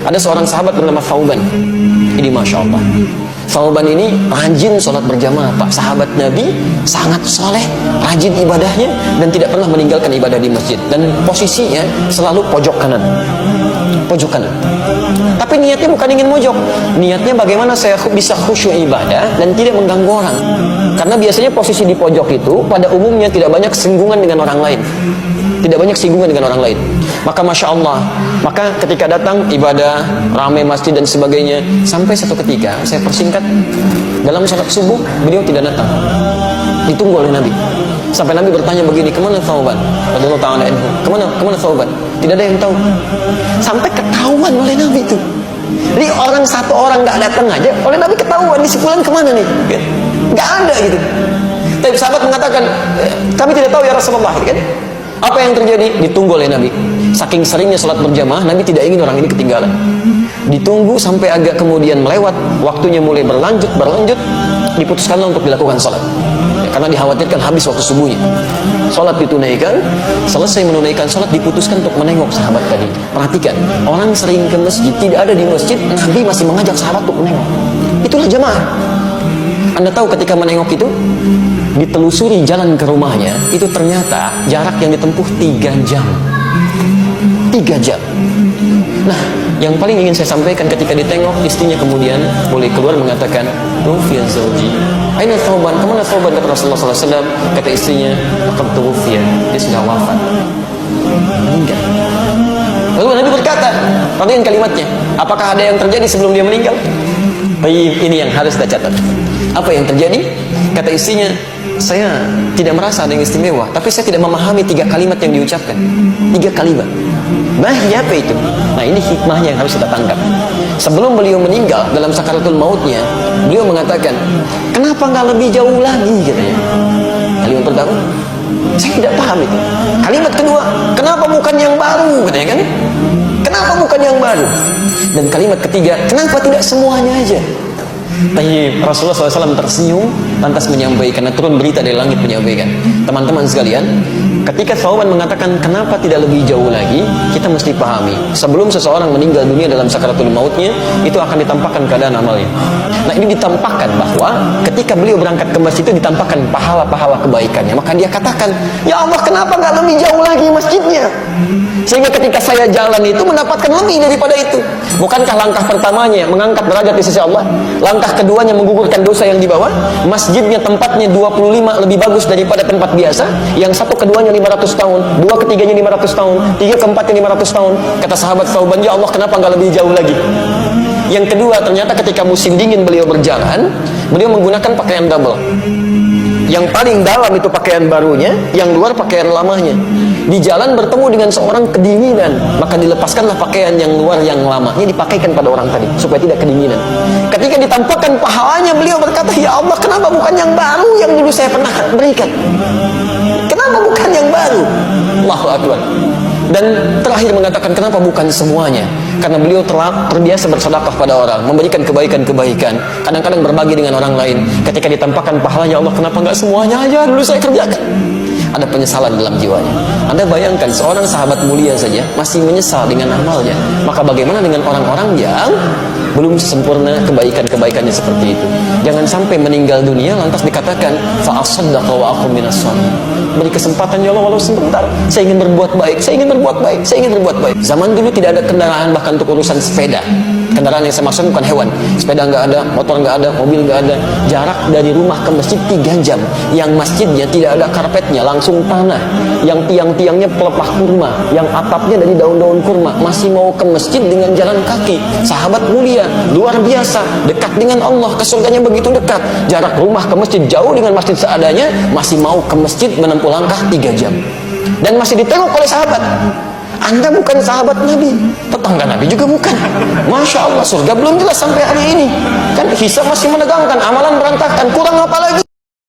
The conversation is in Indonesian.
Ada seorang sahabat bernama Thauban. Ini Masya Allah, Thauban ini rajin sholat berjamaah Pak. Sahabat Nabi, sangat soleh, rajin ibadahnya, dan tidak pernah meninggalkan ibadah di masjid. Dan posisinya selalu pojok kanan. Pojok kanan. Tapi niatnya bukan ingin mojok. Niatnya bagaimana saya bisa khusyuk ibadah dan tidak mengganggu orang. Karena biasanya posisi di pojok itu pada umumnya tidak banyak singgungan dengan orang lain. Tidak banyak singgungan dengan orang lain. Maka Masya Allah, maka ketika datang ibadah, ramai masjid dan sebagainya, sampai satu ketika, saya persingkat, dalam sholat subuh, beliau tidak datang. Ditunggu oleh Nabi. Sampai Nabi bertanya begini, kemana Thauban? Radhiyallahu ta'ala anhu. Kemana Thauban? Tidak ada yang tahu. Sampai ketahuan oleh Nabi itu. Jadi satu orang nggak datang aja, oleh Nabi ketahuan, ini si fulan kemana nih? Nggak ada gitu. Tapi sahabat mengatakan, kami tidak tahu ya Rasulullah, kan? Apa yang terjadi? Ditunggu oleh Nabi. Saking seringnya sholat berjamaah, Nabi tidak ingin orang ini ketinggalan. Ditunggu sampai agak kemudian melewat, waktunya mulai berlanjut, diputuskanlah untuk dilakukan sholat. Ya, karena dikhawatirkan habis waktu subuhnya. Sholat ditunaikan, selesai menunaikan sholat, diputuskan untuk menengok sahabat tadi. Perhatikan, orang sering ke masjid, tidak ada di masjid, Nabi masih mengajak sahabat untuk menengok. Itulah jamaah. Anda tahu ketika menengok itu, ditelusuri jalan ke rumahnya, itu ternyata jarak yang ditempuh 3 jam. 3 jam. Nah, yang paling ingin saya sampaikan ketika ditengok, istrinya kemudian boleh keluar mengatakan, Rufiya zawji, aina Thauban, kemana Thauban? Kata Rasulullah SAW. Kata istrinya, akan tuwfiya, dia sudah wafat, meninggal. Lalu Nabi berkata, perhatikan kalimatnya, apakah ada yang terjadi sebelum dia meninggal? Ini yang harus kita catat. Apa yang terjadi? Kata istrinya, saya tidak merasa ada yang istimewa, tapi saya tidak memahami 3 kalimat yang diucapkan. 3 kalimat. Apa itu? Nah, ini hikmahnya yang harus kita tangkap. Sebelum beliau meninggal dalam sakaratul mautnya, beliau mengatakan, kenapa nggak lebih jauh lagi, katanya. Kalimat pertama, saya tidak paham itu. Kalimat kedua, kenapa bukan yang baru, katanya kan? Kenapa bukan yang baru? Dan kalimat ketiga, kenapa tidak semuanya aja? Tapi Rasulullah SAW tersenyum, lantas menyampaikan, turun berita dari langit menyampaikan, teman-teman sekalian, ketika Thauban mengatakan kenapa tidak lebih jauh lagi, kita mesti pahami, sebelum seseorang meninggal dunia dalam sakaratul mautnya, itu akan ditampakkan keadaan amalnya. Nah, ini ditampakkan bahwa ketika beliau berangkat ke masjid itu ditampakkan pahala-pahala kebaikannya. Maka dia katakan, ya Allah, kenapa nggak lebih jauh lagi masjidnya? Sehingga ketika saya jalan itu mendapatkan lebih daripada itu. Bukankah langkah pertamanya mengangkat derajat di sisi Allah? Langkah keduanya menggugurkan dosa yang di bawah. Masjidnya tempatnya 25 lebih bagus daripada tempat biasa. Yang satu keduanya 500 tahun, dua ketiganya 500 tahun, tiga keempatnya 500 tahun. Kata sahabat Thauban, ya Allah, kenapa nggak lebih jauh lagi? Yang kedua, ternyata ketika musim dingin beliau berjalan, beliau menggunakan pakaian double. Yang paling dalam itu pakaian barunya, yang luar pakaian lamanya. Di jalan bertemu dengan seorang kedinginan, maka dilepaskanlah pakaian yang luar yang lamanya, dipakaikan pada orang tadi supaya tidak kedinginan. Ketika ditampakkan pahalanya, beliau berkata, ya Allah, kenapa bukan yang baru yang dulu saya pernah berikan? Kenapa bukan yang baru? Allahu Akbar. Dan terakhir mengatakan, kenapa bukan semuanya? Karena beliau terbiasa bersedekah pada orang, memberikan kebaikan-kebaikan, kadang-kadang berbagi dengan orang lain. Ketika ditampakkan pahalanya, Allah, kenapa nggak semuanya aja dulu saya kerjakan? Ada penyesalan dalam jiwanya. Anda bayangkan, seorang sahabat mulia saja masih menyesal dengan amalnya, maka bagaimana dengan orang-orang yang belum sempurna kebaikan-kebaikannya seperti itu? Jangan sampai meninggal dunia lantas dikatakan fa asaddaqa wa aqum minas shalihin. Beri kesempatan, ya Allah, walau sebentar, saya ingin berbuat baik, saya ingin berbuat baik, saya ingin berbuat baik. Zaman dulu tidak ada kendaraan bahkan untuk urusan sepeda. Kendaraan yang saya maksud bukan hewan. Sepeda nggak ada, motor nggak ada, mobil nggak ada. Jarak dari rumah ke masjid 3 jam. Yang masjidnya tidak ada karpetnya, langsung tanah. Yang tiang-tiangnya pelepah kurma, yang atapnya dari daun-daun kurma. Masih mau ke masjid dengan jalan kaki. Sahabat mulia, luar biasa, dekat dengan Allah, ke surganya begitu dekat. Jarak rumah ke masjid jauh dengan masjid seadanya, masih mau ke masjid menempuh langkah 3 jam. Dan masih ditengok oleh sahabat. Anda bukan sahabat Nabi, tetangga Nabi juga bukan. Masya Allah, surga belum jelas sampai hari ini. Kan hisab masih menegangkan, amalan berantakan, kurang apa lagi?